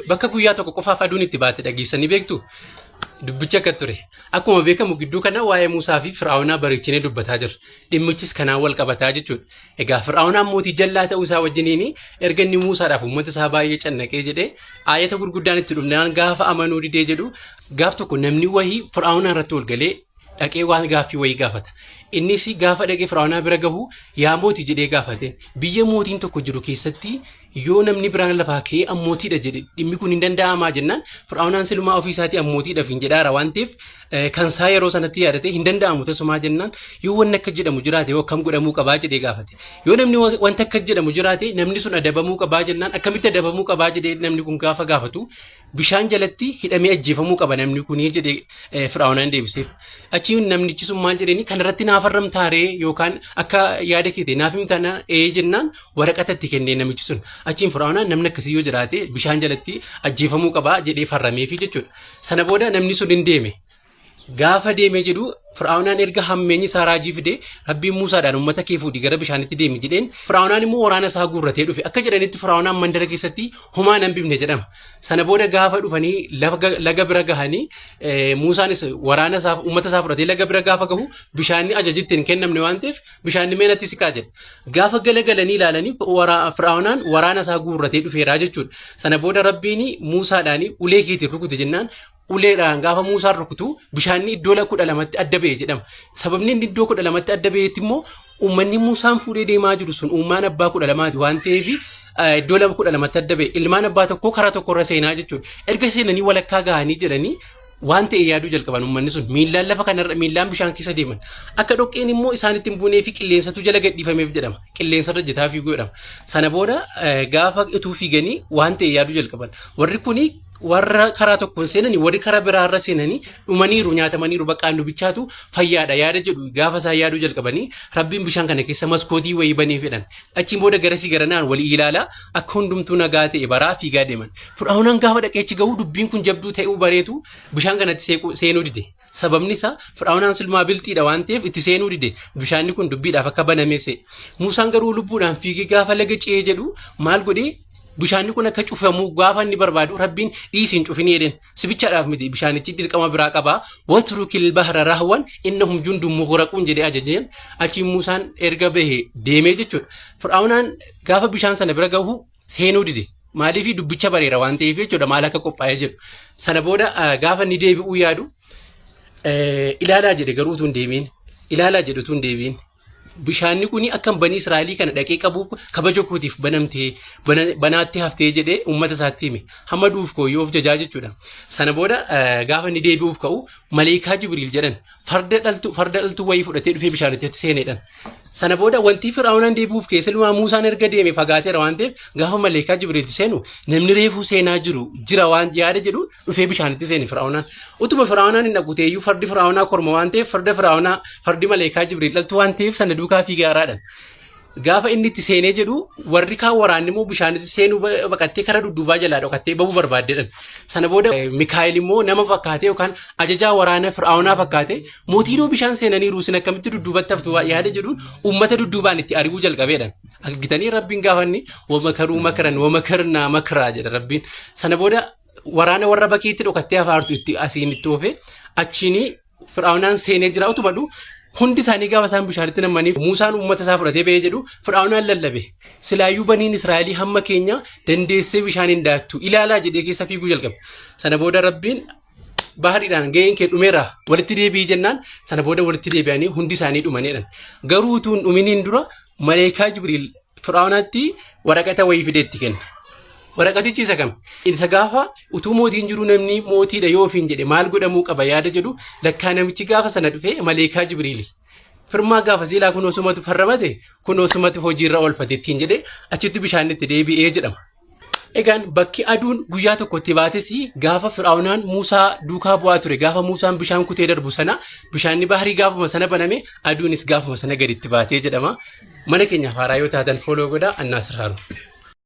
bakka guyyaa tokko qofaaf aduun itti baate dhageessanii beektu. Dubbicha akka ture akkuma beekamu gidduu kana waa'ee Muusaa fi Fir'aawnaa bareechinee dubbataa jirra. Dhimmichis kanaan wal qabataa jechuudha. Egaa Fir'aawnaan mootii jallaa ta'uu isaa wajjiniin erga inni Muusaadhaaf uummata isaa baay'ee cannaqee jedhee aayata gurguddaan itti dhumnaan gaafa amanuu didee jedhu gaaf tokko namni wahii Fir'aawnaa irratti ol galee dhaqee waan gaaffii wayii gaafata. Innis gaafa dhaqee Fir'aawnaa bira gahu yaa mootii jedhee gaafate. Biyya mootiin tokko jiru keessatti yoo namni biraan lafaa ka'ee ammootiidha jedhe dhimmi kun hin danda'amaa jennaan Fir'aawnaan silumaa ofii isaatii ammootiidhaaf hin jedhaara waan ta'eef kan isaa yeroo sanatti yaadate hin danda'amu tasumaa jennaan yoo wanni akka jedhamu jiraate yoo akkam godhamuu qabaa jedhee gaafate. Yoo namni wanta akka jedhamu jiraate namni sun adabamuu qabaa jennaan akkamitti adabamuu qabaa jedhee namni kun gaafa gaafatu bishaan jalatti hidhamee ajjeefamuu qaba namni kun jedhee Fir'aawnaan deebiseef. Achiin namnichi sun maal jedheni kanarratti naaf arramtaaree yookaan akka yaada keete naaf himtaana jennaan waraqatatti kennee namichi sun. Achiin Fir'aawnaan namni akkasii yoo jiraate bishaan jalatti ajjeefamuu qabaa jedhee farrameefi jechuudha. Sana booda namni sun hin deeme. Gaafa deemee jedhu Fir'aawnaan erga hammeenyi isaa raajii fidee Rabbiin Muusaadhaan uummata kee fuudhii gara bishaanitti deemi jedheen Fir'aawnaan immoo waraana isaa guurratee dhufe. Akka jedhanitti Fir'aawnaan mandara keessatti homaa hin hambifne jedhama. Sana booda gaafa dhufanii laga bira gahanii Muusaanis waraana isaa uummata isaa fudhatee laga bira gaafa gahu bishaanni ajajitti hin kennamne waan ta'eef bishaanni meenatti siqaa jedha. Gaafa galagalanii ilaalanii Fir'aawnaan waraana isaa guurratee dhufeeraa jechuudha. Sana booda Rabbiin Muusaadhaan ulee keetiin rukute jennaan uleedhaan gaafa Muusaan rukutu bishaanni iddoo 12tti adda ba'e jedhama. Sababni inni iddoo 12tti adda ba'eetti immoo uummanni Muusaan fuudhee deemaa jiru sun uummaan abbaa 12ti waan ta'eef iddoo 12tti adda ba'e ilmaan abbaa tokkoo karaa tokkorra seenaa jechuudha. Erga seenanii walakkaa gahanii jedhanii waan ta'e yaaduu jalqaban uummanni sun miillaan lafa kanarra miillaan bishaan keessa deeman akka dhoqqeen immoo isaanitti hin buunee fi qilleensatu jala gadhiifameef jedhama. Qilleensarra jitaa fiiguu jedhama. Sana booda gaafa ituu fiiganii waan ta'e yaaduu jalqaban. Warri kuni warra karaa tokkoon seenanii warri karaa biraarra seenanii dhumaniiru nyaatamaniiru baqqaan dubichaatu fayyaadha yaada jedhu gaafa isaa yaaduu jalqabanii Rabbiin bishaan kana keessa maskootii wayii banee fedhan. Achiin booda garasii garanaan walii ilaalaa akka hundumtuu nagaa ta'e baraa fiigaa deeman. Fir'aawnaan gaafa dhaqeechi gahuu dubbiin kun jabduu ta'uu bareetu bishaan kanatti seenuu dide. Sababni isaa Fir'aawnaan silmaa bilxiidha waan ta'eef itti seenuu dide bishaanni kun dubbiidhaaf akka banameesse. Muusaan garuu lubbuudhaan fiigee gaafa laga ce'ee jedhu maal godhee bishaanni kun akka cufamu gaafa inni barbaadu Rabbiin dhiisiin cufini jedhen sibichaadhaaf miti bishaanichi dirqama biraa qaba watrukil bahra rahwan innahum jundum mughraqun jedhee ajajeen achi Muusaan erga bahe deemee jechuudha. Fir'aawnaan gaafa bishaan sana bira gahu seenuu dide maaliif dubbicha bareera waan ta'eef jechuudha maal akka qophaa'ee jedhu. Sana booda gaafa inni deebi'uu yaadu ilaalaa jedhe garuu utuu hin deebiin ilaalaa jedhe utuu hin deebiin. Bishaanni kuni akka bani Israa'elii kana dhaqee qabuuf kabaja kootiif banamtee banaatti haftee jedhee uummata isaatti hime hamma duuf kooyyoo of jajaa jechuudha. Sana booda gaafa inni deebi'uuf ka'u Maleekaa Jibriil jedhan farda dhaltuu wayii fudhatee dhufee bishaanitti seenedhan. Sana booda wanti Fir'aawnaan deebi'uuf keessumaa Muusaan erga deeme fagaateera waan ta'eef gaafa Maleekaa Jibriil seenu namni reefuu seenaa jira waan yaada jedhu dhufee bishaanitti seene Fir'aawnaan. Utuma Fir'aawnaan hin dhaquteeyyuu fardi Fir'aawnaa korma waan ta'eef fardi Maleekaa Jibriil dhaltuu waan ta'eef sana duukaa fiigaaraadhaan. Gaafa inni itti seenee jedhu warri kaan waraanni immoo bishaanitti seenuu baqattee karaa dudduubaa jalaa dhokattee bahuu barbaaddeedhan. Sana booda Mikaa'el immoo nama fakkaatee yookaan ajajaa waraana Fir'aawnaa fakkaatee mootiinoo bishaan seenaniiru isin akkamitti dudduubatti haftu yaada jedhuun uummata dudduubaan itti ari'uu jalqabeedhan. Argitanii Rabbiin gaafanni wamakaruu makaran wamakarnaa makaraa jedha Rabbiin. Sana booda waraana warra bakeetti dhokattee afaartu itti asiin itti oofe achiin Fir'aawnaan seenee jira utumadhu. Hundi isaanii gaafa isaan bishaanitti namaniif Muusaan uummata isaa fudhatee ba'ee jedhu Fir'aawnaan lallabe. Silaayyuu baniin Israa'elii hamma keenya dandeessee bishaan hin daattu ilaalaa jedhee keessa fiiguu jalqabe. Sana booda Rabbiin bahariidhaan ga'een kee dhumeera walitti deebi'i jennaan sana booda walitti deebi'anii hundi isaanii dhumaneedhan. Garuu utuu hin dhuminiin dura Maleekaa Jibriil Fir'aawnaatti waraqata wayii fidee itti kenna. Waraqatichi isa kam? Isa gaafa utuu mootiin jiru namni mootiidha yoo ofiin jedhe maal godhamuu qaba yaada jedhu lakkaa namichi gaafa sana dhufee Maleekaa Jibriili. Firmaa gaafa silaa kun osumatu farramate kun osumatu hojiirra oolfate ittiin jedhee achitti bishaanitti deebi'ee jedhama. Egaan bakki aduun guyyaa tokkotti baates gaafa Fir'aawnaan Muusaa duukaa bu'aa ture gaafa Muusaan bishaan kutee darbu sana bishaanni baharii gaafuma sana baname aduunis gaafuma sana gaditti baatee jedhama. Mana keenyaaf haaraa yoo taatan fooloo godhaa Annaasir Haaruu.